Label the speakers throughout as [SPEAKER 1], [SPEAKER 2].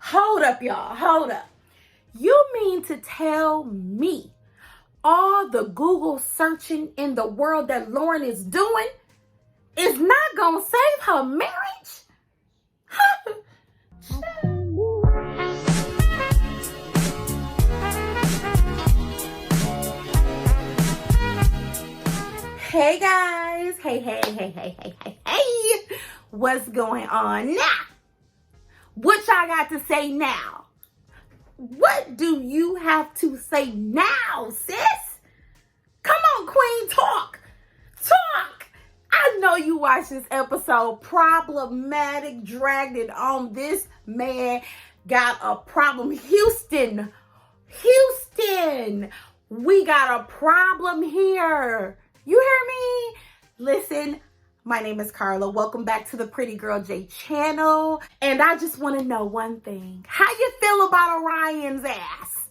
[SPEAKER 1] Hold up, y'all. Hold up. You mean to tell me all the Google searching in the world that Lauren is doing is not gonna save her marriage? Hey guys. Hey. What's going on now? What y'all got to say now? What do you have to say now, sis? Come on, queen, talk. I know you watched this episode. Problematic, dragged it on. This man got a problem. Houston, we got a problem here. You hear me? Listen, my name is Carla. Welcome back to the Pretty Girl J channel. And I just want to know one thing. How you feel about Orion's ass?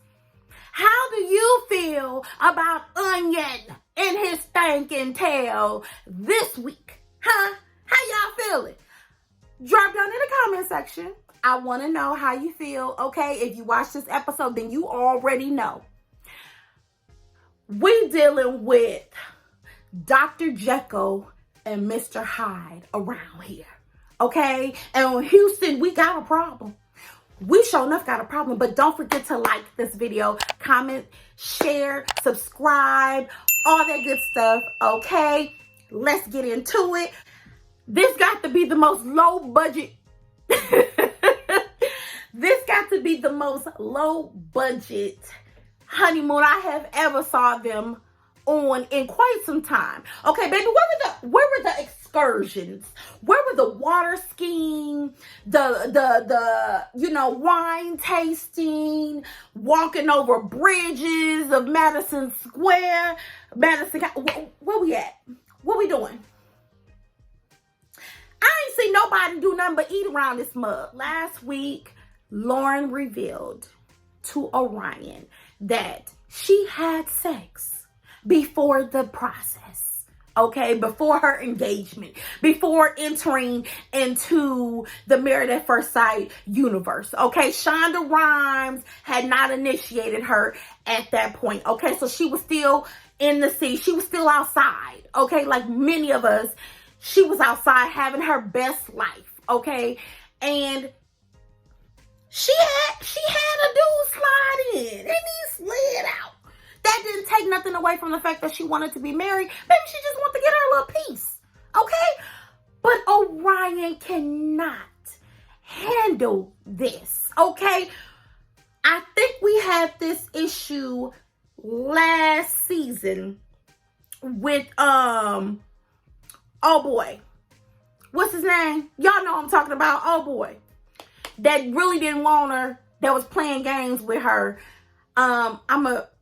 [SPEAKER 1] How do you feel about Onion and his stinking tail this week? Huh? How y'all feeling? Drop down in the comment section. I want to know how you feel. Okay, if you watch this episode, then you already know. We dealing with Dr. Jekyll and Mr. Hyde around here. Okay? And in Houston, we got a problem. We sure enough got a problem, but don't forget to like this video, comment, share, subscribe, all that good stuff, okay? Let's get into it. This got to be the most low budget. This got to be the most low budget honeymoon I have ever saw them on in quite some time. Okay, baby, where were the excursions? Where were the water skiing, the wine tasting, walking over bridges of Madison Square, where we at? What we doing? I ain't seen nobody do nothing but eat around this mug. Last week, Lauren revealed to Orion that she had sex before the process, okay? Before her engagement, before entering into the Married at First Sight universe, okay? Shonda Rhimes had not initiated her at that point, okay? So she was still in the sea. She was still outside, okay? Like many of us, she was outside having her best life, okay? And she had a dude slide in, and he slid out. That didn't take nothing away from the fact that she wanted to be married. Maybe she just wanted to get her a little piece, okay? But Orion cannot handle this, okay? I think we had this issue last season with, oh boy. What's his name? Y'all know what I'm talking about. Oh boy. That really didn't want her, that was playing games with her.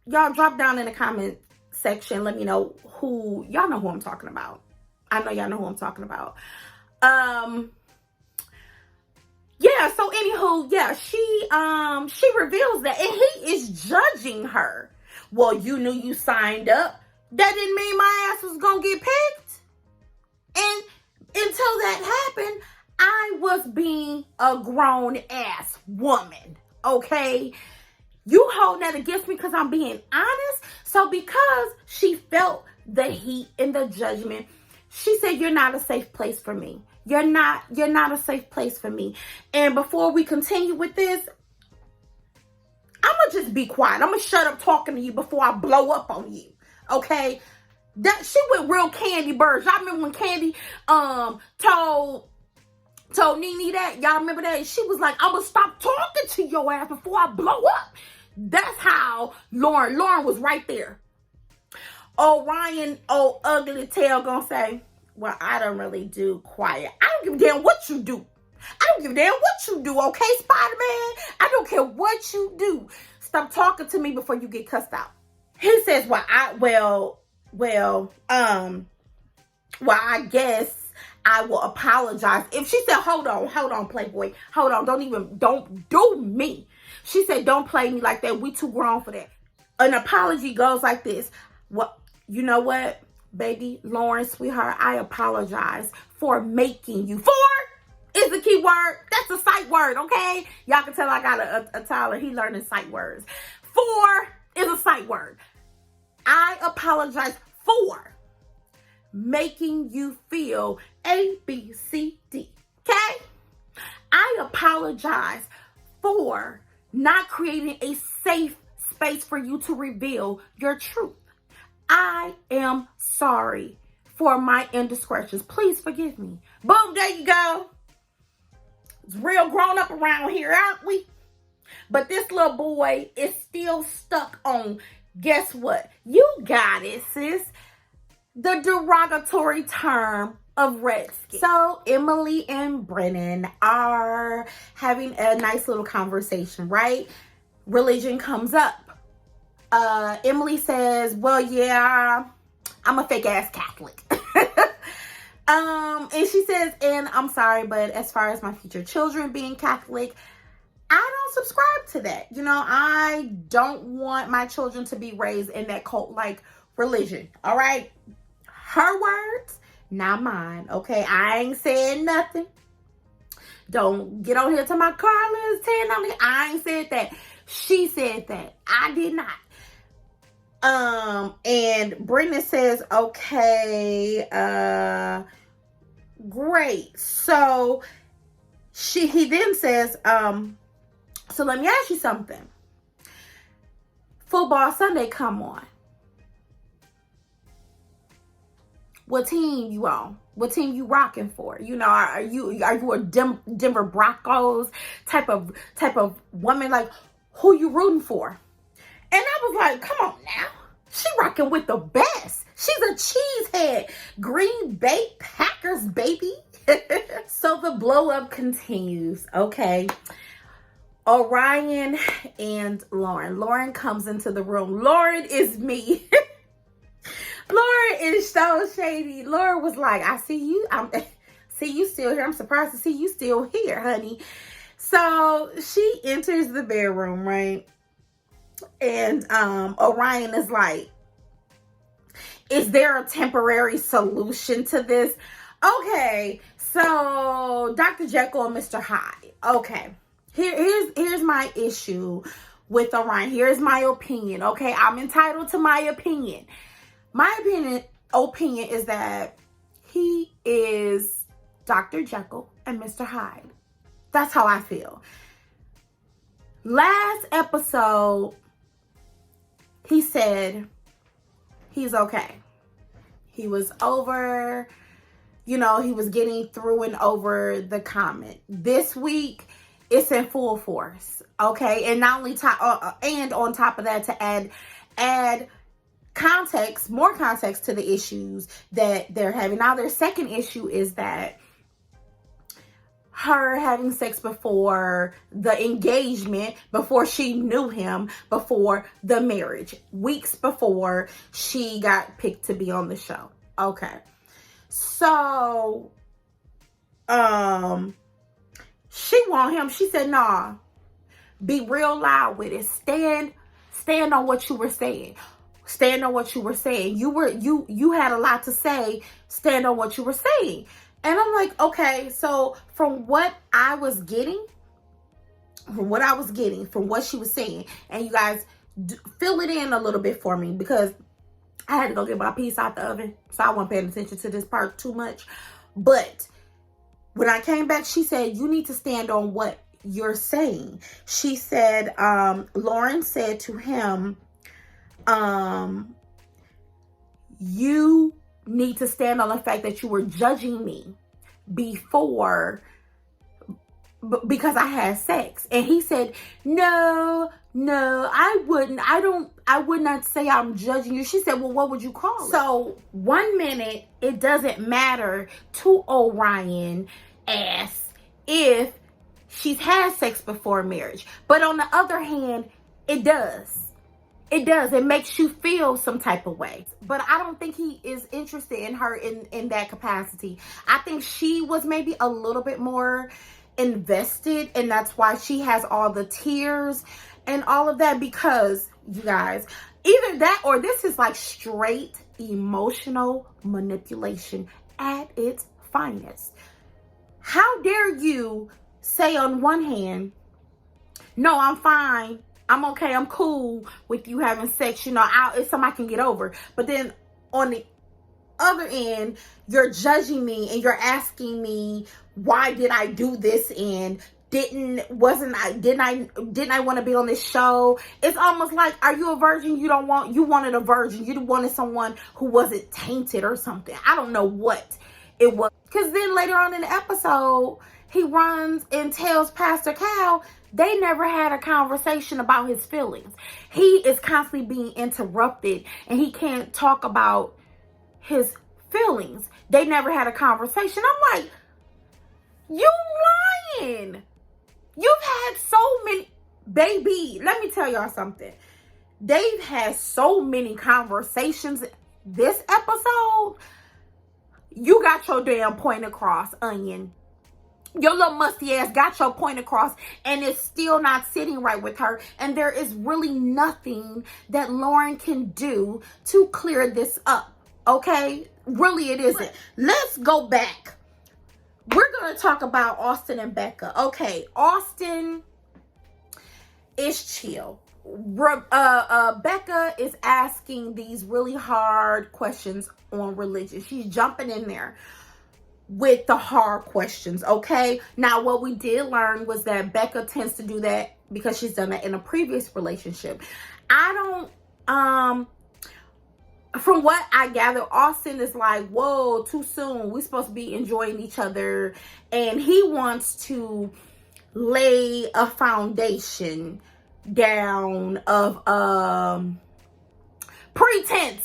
[SPEAKER 1] Y'all drop down in the comment section. Let me know y'all know who I'm talking about. I know y'all know who I'm talking about. Yeah, so anywho, yeah, she reveals that, and he is judging her. Well, you knew you signed up. That didn't mean my ass was gonna get picked. And until that happened, I was being a grown ass woman, okay? You hold that against me because I'm being honest. So because she felt the heat and the judgment, she said, you're not a safe place for me. You're not a safe place for me. And before we continue with this, I'm going to just be quiet. I'm going to shut up talking to you before I blow up on you. Okay? That she went real Candy birds. Y'all remember when Candy told Nene that? Y'all remember that? She was like, I'm going to stop talking to your ass before I blow up. That's how Lauren was right there. Orion, old ugly tail, gonna say, well, I don't really do quiet. I don't give a damn what you do. I don't give a damn what you do, okay, Spider-Man? I don't care what you do. Stop talking to me before you get cussed out. He says, well, I guess I will apologize. If she said, hold on, Playboy. Hold on, don't do me. She said, don't play me like that. We too grown for that. An apology goes like this. Well, you know what, baby, Lauren, sweetheart, I apologize for making you. is the key word. That's a sight word, okay? Y'all can tell I got a Tyler. He learning sight words. For is a sight word. I apologize for making you feel A, B, C, D. Okay? I apologize for not creating a safe space for you to reveal your truth. I am sorry for my indiscretions. Please forgive me. Boom, there you go. It's real grown up around here, aren't we? But this little boy is still stuck on, guess what? You got it, sis. The derogatory term of redskin. So Emily and Brennan are having a nice little conversation, right? Religion comes up. Emily says, well, yeah, I'm a fake ass Catholic. And she says, and I'm sorry, but as far as my future children being Catholic, I don't subscribe to that. You know, I don't want my children to be raised in that cult-like religion. All right? Her words, not mine. Okay? I ain't saying nothing. Don't get on here to my Carla's saying on me. I ain't said that. She said that. I did not. And Brendan says, okay, great. So he then says, so let me ask you something. Football Sunday come on. What team you on? What team you rocking for? You know, are you a Denver Broncos type of woman? Like, who you rooting for? And I was like, come on now. She rocking with the best. She's a cheesehead. Green Bay Packers, baby. So the blow up continues, okay? Orion and Lauren. Lauren comes into the room. Lauren is me. Lauren is so shady. Lauren was like, I see you. See you still here. I'm surprised to see you still here, honey. So she enters the bedroom, right? And Orion is like, is there a temporary solution to this? Okay, so Dr. Jekyll and Mr. Hyde. Okay, here's my issue with Orion. Here's my opinion. Okay, I'm entitled to my opinion. My opinion is that he is Dr. Jekyll and Mr. Hyde. That's how I feel. Last episode, he said he's okay. He was over, you know, he was getting through and over the comment. This week, it's in full force, okay? And not only and on top of that, to add context, more context to the issues that they're having. Now, their second issue is that her having sex before the engagement, before she knew him, before the marriage, weeks before she got picked to be on the show. Okay. So, she want him. She said, nah, be real loud with it. Stand on what you were saying. Stand on what you were saying. You had a lot to say. Stand on what you were saying. And I'm like, okay, so from what I was getting, from what she was saying, and you guys fill it in a little bit for me, because I had to go get my piece out the oven, so I wasn't paying attention to this part too much. But when I came back, she said, you need to stand on what you're saying. She said, Lauren said to him, you need to stand on the fact that you were judging me before because I had sex. And he said, no, I wouldn't. I would not say I'm judging you. She said, well, what would you call it? So 1 minute, it doesn't matter to Orion as if she's had sex before marriage. But on the other hand, it does. It does. It makes you feel some type of way. But I don't think he is interested in her in that capacity. I think she was maybe a little bit more invested, and that's why she has all the tears and all of that, because you guys, either that or this is like straight emotional manipulation at its finest. How dare you say on one hand, no, I'm fine, I'm okay, I'm cool with you having sex, you know, it's something I can get over. But then on the other end, you're judging me and you're asking me, why did I do this? And didn't I want to be on this show? It's almost like, are you a virgin? You wanted a virgin. You wanted someone who wasn't tainted or something. I don't know what it was. Because then later on in the episode, he runs and tells Pastor Cal they never had a conversation about his feelings. He is constantly being interrupted and he can't talk about his feelings. They never had a conversation. I'm like, you lying. You've had so many, baby, let me tell y'all something. They've had so many conversations this episode. You got your damn point across, Onion. Your little musty ass got your point across and it's still not sitting right with her. And there is really nothing that Lauren can do to clear this up. Okay? Really, it isn't. Let's go back. We're going to talk about Austin and Becca. Okay, Austin is chill. Becca is asking these really hard questions on religion. She's jumping in there with the hard questions, okay? Now, what we did learn was that Becca tends to do that because she's done that in a previous relationship. From what I gather, Austin is like, whoa, too soon. We're supposed to be enjoying each other. And he wants to lay a foundation down of pretense,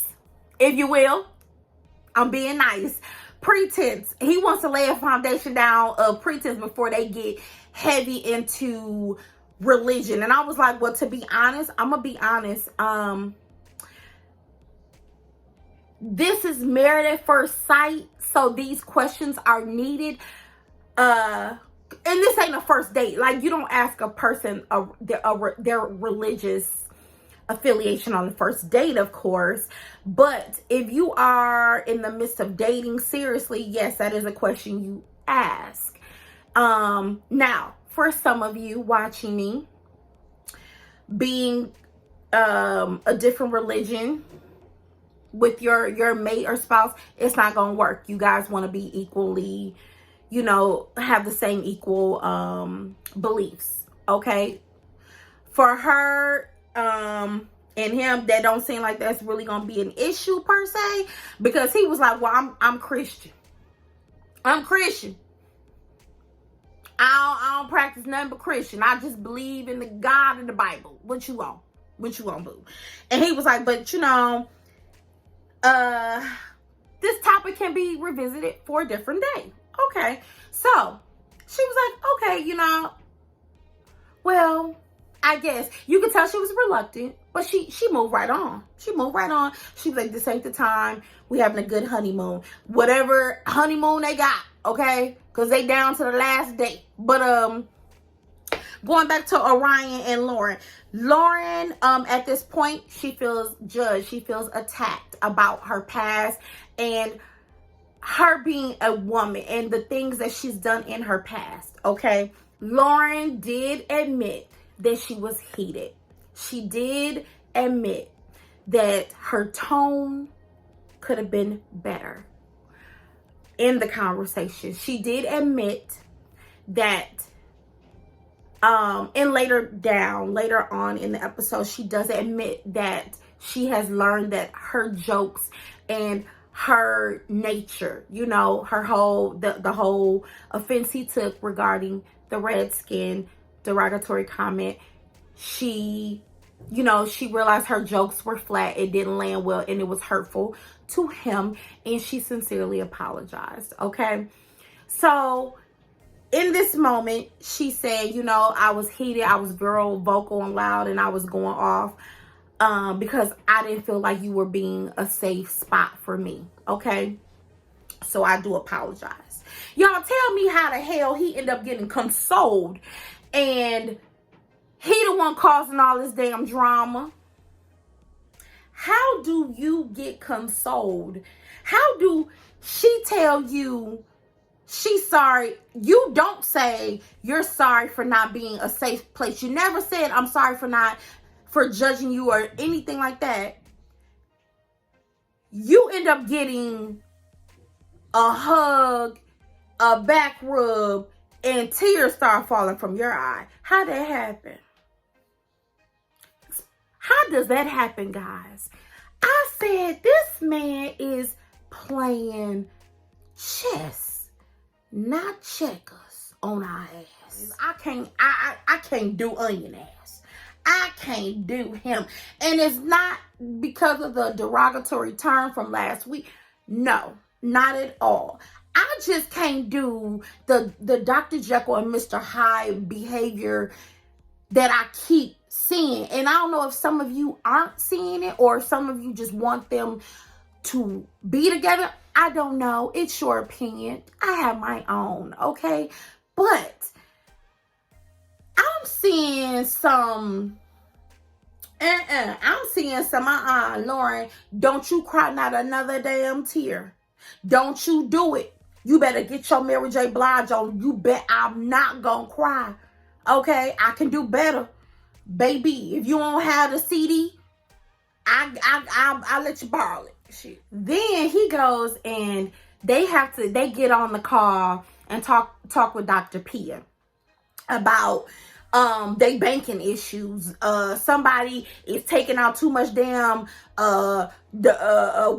[SPEAKER 1] if you will. I'm being nice. Pretense. He wants to lay a foundation down of pretense before they get heavy into religion. And I was like, well, to be honest, I'm going to be honest. This is married at first sight, so these questions are needed. And this ain't a first date. Like, you don't ask a person their religious affiliation on the first date, of course. But if you are in the midst of dating seriously, yes, that is a question you ask. Now, for some of you watching me, being a different religion with your mate or spouse, it's not gonna work. You guys want to be equally, you know, have the same equal beliefs, okay? For her and him, that don't seem like that's really gonna be an issue per se, because he was like, well, I'm Christian. I'm Christian. I don't practice nothing but Christian. I just believe in the God of the Bible. What you want? What you want, boo? And he was like, but you know, this topic can be revisited for a different day. Okay. So she was like, okay, you know, well, I guess you could tell she was reluctant, but she moved right on. She moved right on. She was like, this ain't the time. We having a good honeymoon. Whatever honeymoon they got, okay? Because they down to the last day. But going back to Orion and Lauren. Lauren, at this point, she feels judged. She feels attacked about her past and her being a woman and the things that she's done in her past, okay? Lauren did admit that she was heated. She did admit that her tone could have been better in the conversation. She did admit that and later on in the episode, she does admit that she has learned that her jokes and her nature, you know, her whole the whole offense he took regarding the redskin derogatory comment, she realized her jokes were flat, it didn't land well, and it was hurtful to him, and she sincerely apologized. Okay, so in this moment, she said, you know, I was heated, I was vocal and loud, and I was going off because I didn't feel like you were being a safe spot for me. Okay, so I do apologize. Y'all tell me how the hell he ended up getting consoled and he the one causing all this damn drama. How do you get consoled? How do she tell you she's sorry. You don't say you're sorry for not being a safe place. You never said, I'm sorry for judging you or anything like that. You end up getting a hug, a back rub, and tears start falling from your eye. How'd that happen? How does that happen, guys? I said this man is playing chess, not checkers on our ass. I can't do onion ass. I can't do him. And it's not because of the derogatory term from last week. No, not at all. I just can't do the Dr. Jekyll and Mr. Hyde behavior that I keep seeing. And I don't know if some of you aren't seeing it or if some of you just want them to be together. I don't know. It's your opinion. I have my own, okay? But I'm seeing some, Lauren, don't you cry not another damn tear. Don't you do it. You better get your Mary J. Blige on. You bet I'm not gonna cry. Okay? I can do better. Baby, if you don't have the CD, I'll let you borrow it. Shit. Then he goes and they get on the call and talk with Dr. Pia about they banking issues. Somebody is taking out too much damn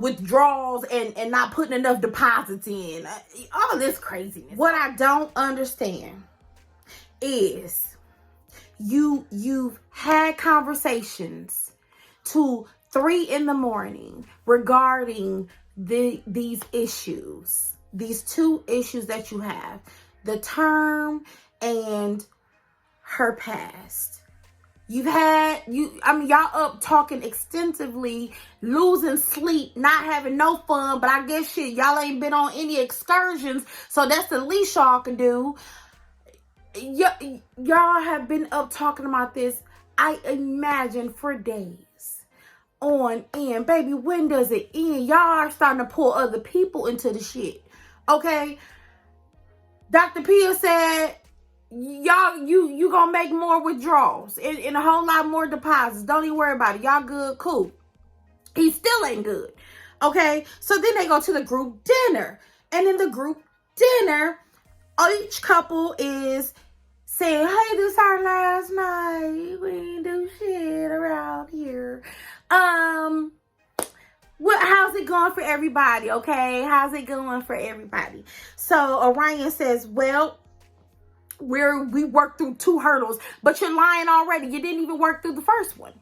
[SPEAKER 1] withdrawals and not putting enough deposits in. All this craziness. What I don't understand is you've had conversations to 3 a.m. regarding these issues, these 2 issues that you have, the term and her past. Y'all up talking extensively, losing sleep, not having no fun, but I guess shit, y'all ain't been on any excursions, so that's the least y'all can do. Y'all have been up talking about this, I imagine, for days on end. Baby, when does it end? Y'all are starting to pull other people into the shit. Okay? Dr. Pia said, y'all, you gonna make more withdrawals and a whole lot more deposits. Don't even worry about it. Y'all good, cool. He still ain't good. Okay? So then they go to the group dinner. And in the group dinner, each couple is saying, hey, this our last night. We ain't do shit around here. How's it going for everybody? Okay, how's it going for everybody? So Orion says, well, we worked through 2 hurdles, but you're lying already. You didn't even work through the first one.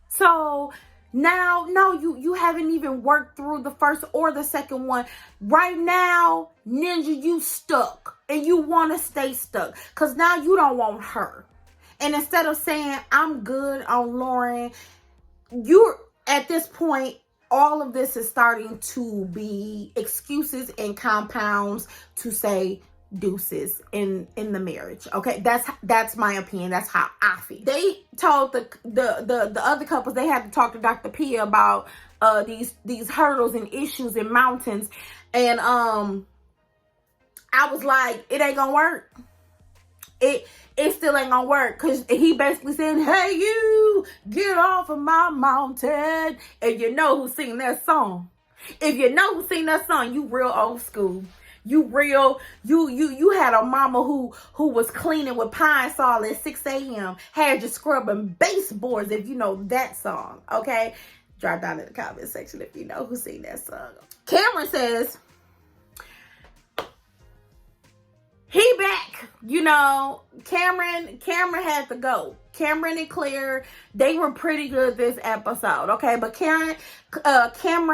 [SPEAKER 1] So now, no, you haven't even worked through the first or the second one. Right now, Ninja, you stuck and you want to stay stuck because now you don't want her. And instead of saying, I'm good on Lauren, you're at this point, all of this is starting to be excuses and compounds to say deuces in the marriage. Okay, that's my opinion. That's how I feel. They told the other couples they had to talk to Dr. Pia about these hurdles and issues and mountains, and I was like, it ain't gonna work. It still ain't gonna work because he basically said, hey, you get off of my mountain. And you know who sing that song. If you know who sing that song, you real old school. You had a mama who was cleaning with Pine Sol at 6 a.m. Had you scrubbing baseboards if you know that song. Okay? Drop down in the comment section if you know who sing that song. Cameron says, he back. You know, Cameron had to go. Cameron and Claire, they were pretty good this episode, okay? But Cameron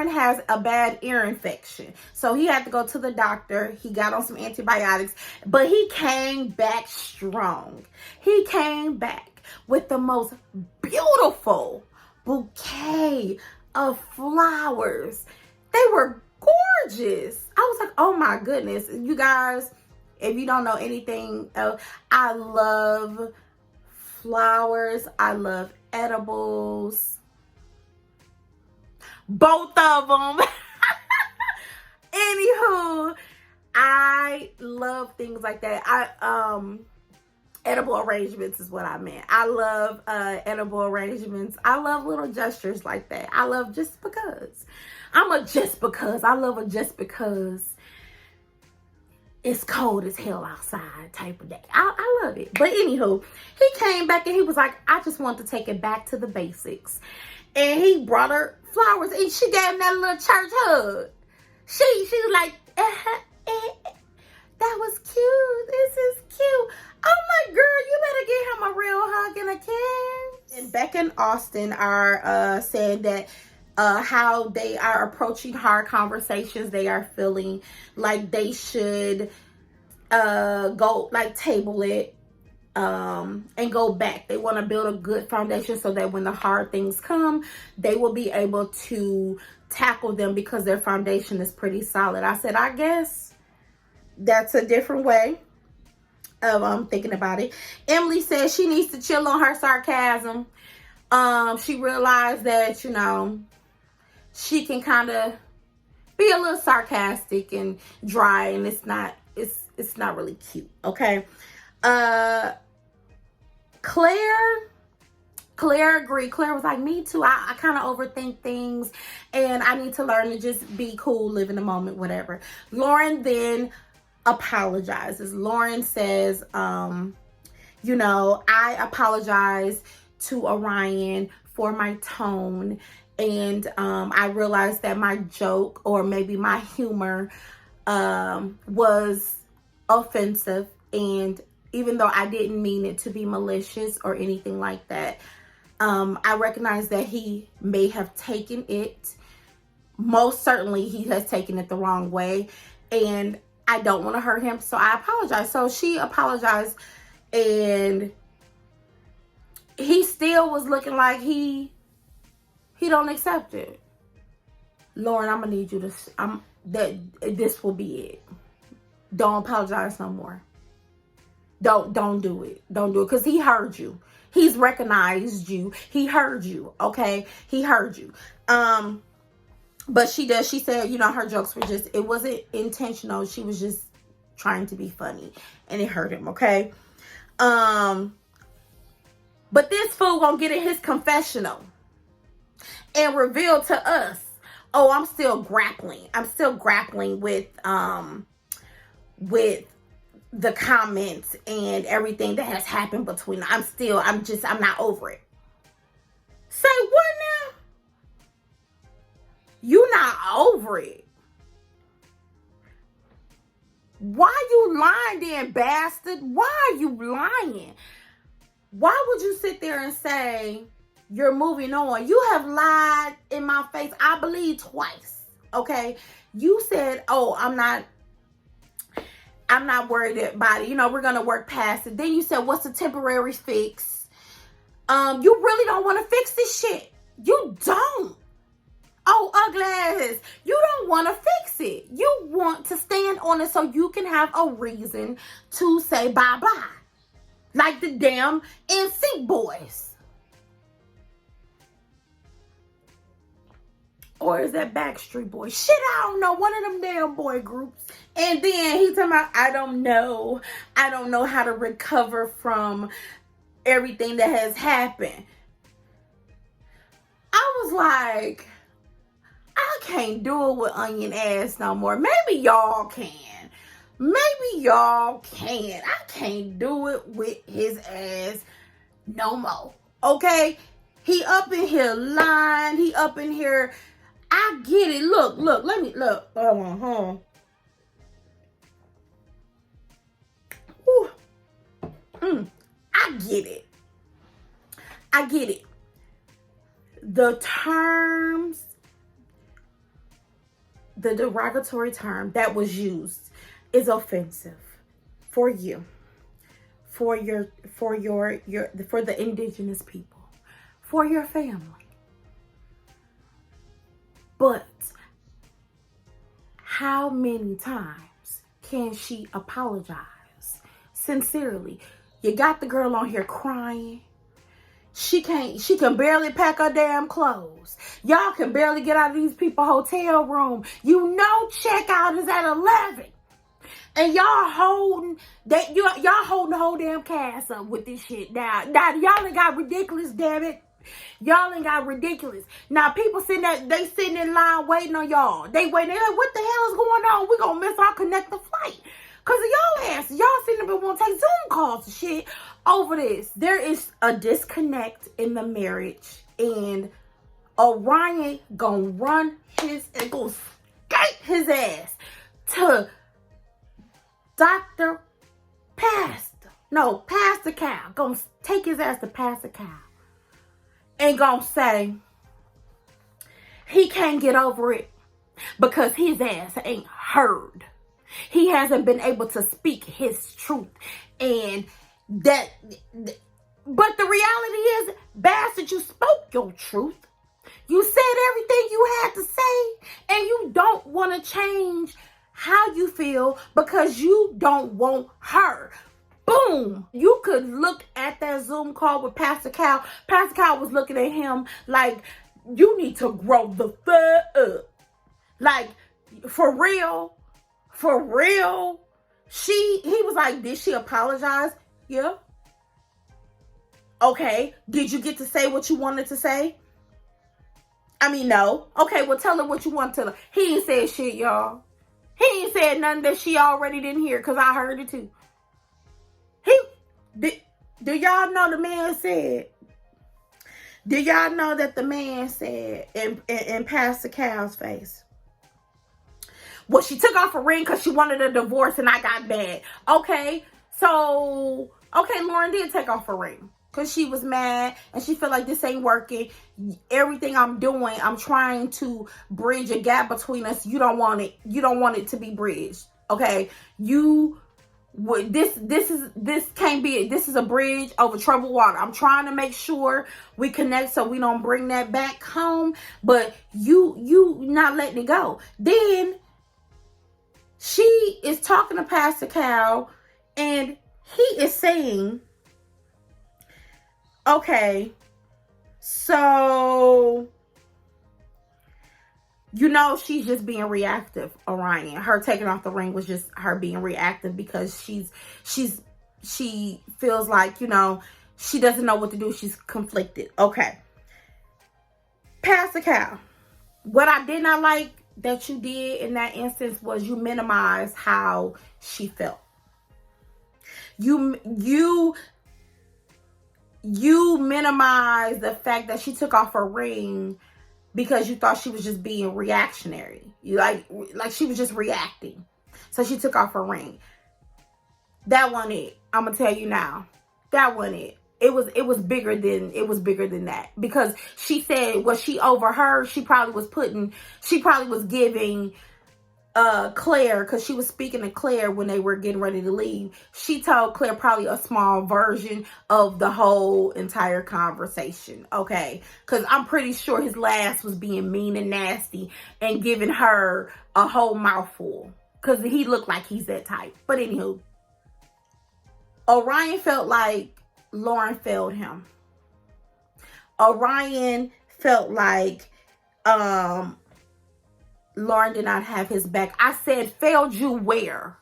[SPEAKER 1] has a bad ear infection. So he had to go to the doctor. He got on some antibiotics. But he came back strong. He came back with the most beautiful bouquet of flowers. They were gorgeous. I was like, oh my goodness. You guys, if you don't know anything else, I love flowers. I love edibles. Both of them. Anywho, I love things like that. Edible arrangements is what I meant. I love edible arrangements. I love little gestures like that. I love just because. I'm a just because. I love a just because it's cold as hell outside type of day. I love it. But anywho, he came back and he was like, I just want to take it back to the basics. And he brought her flowers and she gave him that little church hug. She was like, that was cute. This is cute. Oh my girl, you better give him a real hug and a kiss. And Becca and Austin are saying that how they are approaching hard conversations. They are feeling like they should go like table it and go back. They want to build a good foundation so that when the hard things come, they will be able to tackle them because their foundation is pretty solid. I said, I guess that's a different way of thinking about it. Emily says she needs to chill on her sarcasm. She realized that, you know, she can kind of be a little sarcastic and dry, and it's not really cute. Okay. Claire agreed. Claire was like, me too. I kind of overthink things and I need to learn to just be cool, live in the moment, whatever. Lauren then apologizes. Lauren says, you know, I apologize to Orion for my tone. And I realized that my joke or maybe my humor was offensive. And even though I didn't mean it to be malicious or anything like that, I recognize that he may have taken it. Most certainly he has taken it the wrong way. And I don't want to hurt him. So I apologize. So she apologized. And he still was looking like he don't accept it. Lauren, I'm gonna need you to, this will be it. Don't apologize no more. Don't do it. Don't do it. Because he heard you. He's recognized you. He heard you. Okay? He heard you. But she said, you know, her jokes were just, it wasn't intentional. She was just trying to be funny. And it hurt him. Okay? But this fool gonna get in his confessional and reveal to us, oh, I'm still grappling. I'm still grappling with the comments and everything that has happened between. I'm not over it. Say what now? You not over it. Why you lying then, bastard? Why are you lying? Why would you sit there and say you're moving on? You have lied in my face, I believe, twice. Okay? You said, oh, I'm not worried about it. You know, we're going to work past it. Then you said, what's the temporary fix? You really don't want to fix this shit. You don't. Oh, ugly ass. You don't want to fix it. You want to stand on it so you can have a reason to say bye-bye. Like the damn NSYNC boys. Or is that Backstreet Boys? Shit, I don't know. One of them damn boy groups. And then he talking about, I don't know how to recover from everything that has happened. I was like, I can't do it with onion ass no more. Maybe y'all can. Maybe y'all can. I can't do it with his ass no more. Okay? He up in here lying. He up in here. I get it. Look. Let me look. Hold on. I get it. The terms, the derogatory term that was used is offensive for you, for the indigenous people, for your family. But how many times can she apologize sincerely? You got the girl on here crying. She can barely pack her damn clothes. Y'all can barely get out of these people's hotel room. You know checkout is at 11. And y'all holding that y'all holding the whole damn cast up with this shit. Now y'all ain't got ridiculous, damn it. Y'all ain't got ridiculous. Now people they sitting in line waiting on y'all. They waiting. They're like, what the hell is going on? We gonna miss our connecting flight. Cause of y'all asses. Y'all sitting there want to take Zoom calls and shit over this. There is a disconnect in the marriage, and Orion gonna run and gonna skate his ass to Pastor Cal. Gonna take his ass to Pastor Cal. And gonna say he can't get over it because his ass ain't heard. He hasn't been able to speak his truth. And but the reality is, bastard, you spoke your truth. You said everything you had to say, and you don't want to change how you feel because you don't want her. Boom. You could look at that Zoom call with Pastor Cal. Pastor Cal was looking at him like, you need to grow the fuck up. Like, for real. For real. He was like, did she apologize? Yeah. Okay. Did you get to say what you wanted to say? I mean, no. Okay, well, tell her what you want to tell her. He ain't said shit, y'all. He ain't said nothing that she already didn't hear, because I heard it too. Do y'all know the man said? Do y'all know that the man said in Pastor Cal's face? Well, she took off a ring because she wanted a divorce and I got mad. Okay, Lauren did take off a ring because she was mad and she felt like this ain't working. Everything I'm doing, I'm trying to bridge a gap between us. You don't want it. You don't want it to be bridged. Okay, this is a bridge over troubled water. I'm trying to make sure we connect so we don't bring that back home, but you not letting it go. Then she is talking to Pastor Cal and he is saying, okay, so she's just being reactive, Orion. Her taking off the ring was just her being reactive because she feels like, she doesn't know what to do. She's conflicted. Okay. Pastor Cal, what I did not like that you did in that instance was you minimized how she felt. You minimized the fact that she took off her ring because you thought she was just being reactionary. You like she was just reacting. So she took off her ring. That wasn't it. I'm gonna tell you now. That wasn't it. It was bigger than that. Because she said what she overheard, she probably was giving Claire, because she was speaking to Claire when they were getting ready to leave. She told Claire probably a small version of the whole entire conversation. Okay, because I'm pretty sure his last was being mean and nasty and giving her a whole mouthful, because he looked like he's that type. But anywho, Orion felt like Lauren failed him. Orion felt like Lauren did not have his back. I said, failed you where?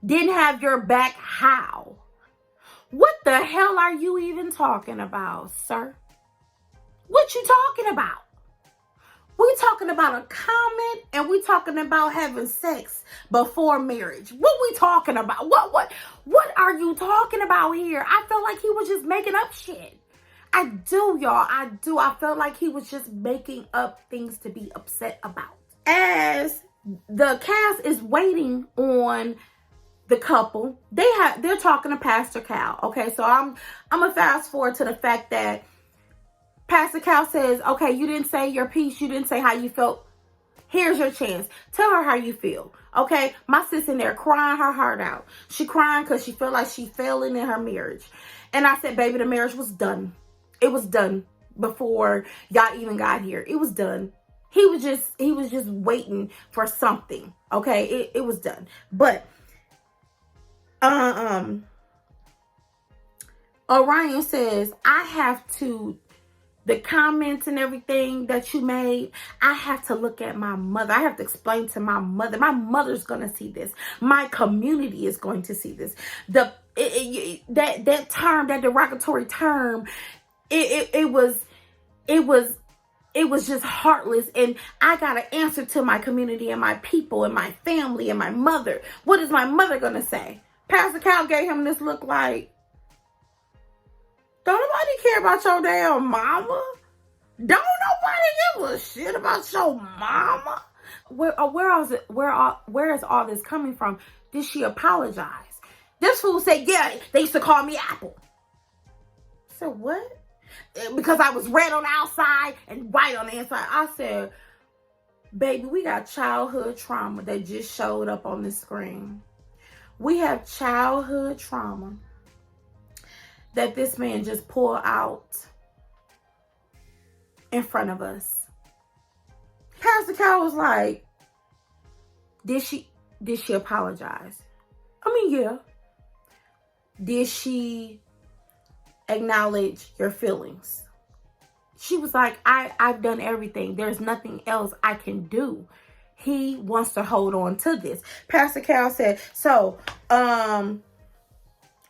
[SPEAKER 1] Didn't have your back how? What the hell are you even talking about, sir? What you talking about? We talking about a comment and we talking about having sex before marriage. What we talking about? What are you talking about here? I felt like he was just making up shit. I do, y'all. I do. I felt like he was just making up things to be upset about. As the cast is waiting on the couple, they're talking to Pastor Cal. Okay, so I'm gonna fast forward to the fact that Pastor Cal says, okay, you didn't say your piece. You didn't say how you felt. Here's your chance. Tell her how you feel. Okay, my sis in there crying her heart out. She crying because she felt like she failing in her marriage. And I said, baby, the marriage was done. It was done before y'all even got here. It was done. He was just waiting for something. Okay, it was done. But Orion says, I have to the comments and everything that you made, I have to look at my mother. I have to explain to my mother. My mother's going to see this. My community is going to see this. That term, that derogatory term, it was just heartless. And I got to answer to my community and my people and my family and my mother. What is my mother going to say? Pastor Cal gave him this look like, don't nobody care about your damn mama. Don't nobody give a shit about your mama. Where is all this coming from? Did she apologize? This fool said, yeah, they used to call me Apple. I said, what? Because I was red on the outside and white on the inside. I said, baby, we got childhood trauma that just showed up on the screen. We have childhood trauma that this man just pulled out in front of us. Pastor Cal was like, did she apologize? I mean, yeah. Did she acknowledge your feelings? She was like, I've done everything. There's nothing else I can do. He wants to hold on to this. Pastor Cal said, so,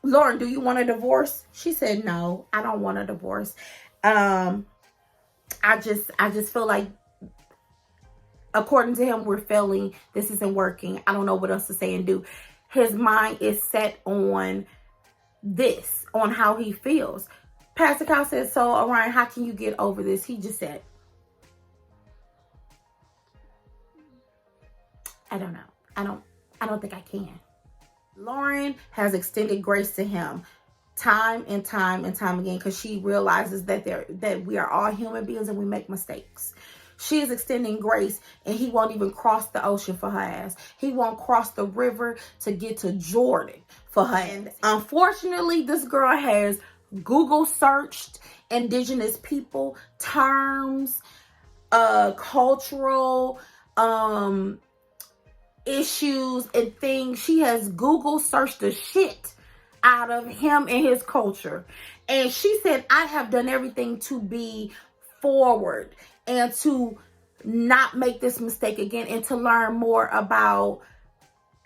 [SPEAKER 1] Lauren, do you want a divorce? She said, no, I don't want a divorce. I just feel like, according to him, we're failing. This isn't working. I don't know what else to say and do. His mind is set on this, on how he feels. Pastor Cal said, so, Orion, how can you get over this? He just said, I don't know. I don't think I can. Lauren has extended grace to him time and time again, because she realizes that we are all human beings and we make mistakes. She is extending grace, and he won't even cross the ocean for her ass. He won't cross the river to get to Jordan for her ass. Unfortunately, this girl has Google searched indigenous people, terms, cultural issues and things. She has Google searched the shit out of him and his culture. And she said, I have done everything to be forward and to not make this mistake again, and to learn more about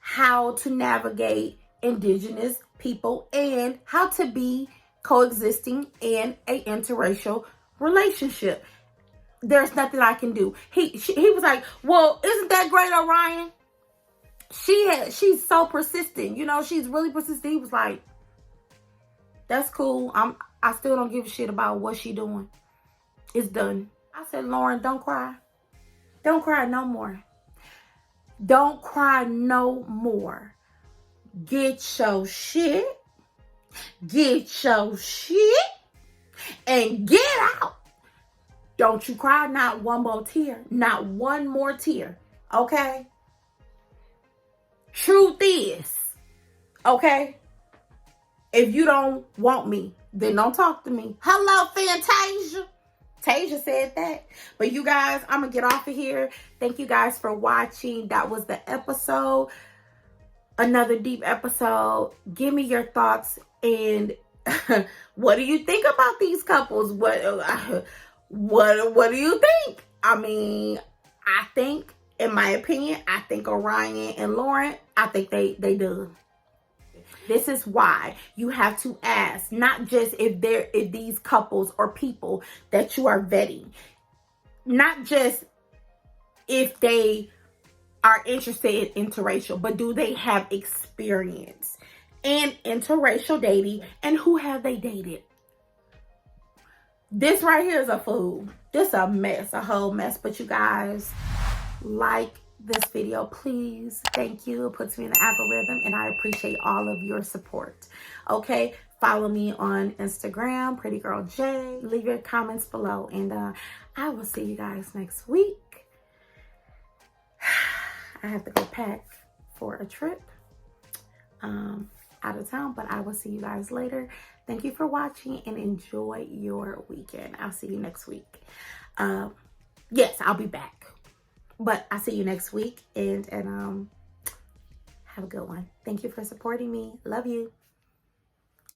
[SPEAKER 1] how to navigate indigenous people and how to be coexisting in an interracial relationship. There's nothing I can do. He was like, well, isn't that great, Orion? She's so persistent. You know, she's really persistent. He was like, that's cool. I still don't give a shit about what she doing. It's done. I said, Lauren, don't cry. Don't cry no more. Don't cry no more. Get your shit. Get your shit. And get out. Don't you cry not one more tear. Not one more tear. Okay? Truth is, okay? If you don't want me, then don't talk to me. Hello, Fantasia. Tasia said that. But you guys, I'm going to get off of here. Thank you guys for watching. That was the episode. Another deep episode. Give me your thoughts. And what do you think about these couples? What do you think? I mean, I think, in my opinion, I think Orion and Lauren, I think they do. This is why you have to ask, not just if these couples or people that you are vetting, not just if they are interested in interracial, but do they have experience in interracial dating, and who have they dated? This right here is a fool. This a mess, a whole mess. But you guys, like this video, please. Thank you. It puts me in the algorithm, and I appreciate all of your support. Okay, follow me on Instagram, prettigrylj. Leave your comments below, and I will see you guys next week. I have to go pack for a trip out of town, but I will see you guys later. Thank you for watching, and enjoy your weekend. I'll see you next week. Yes, I'll be back. But I'll see you next week, and have a good one. Thank you for supporting me. Love you.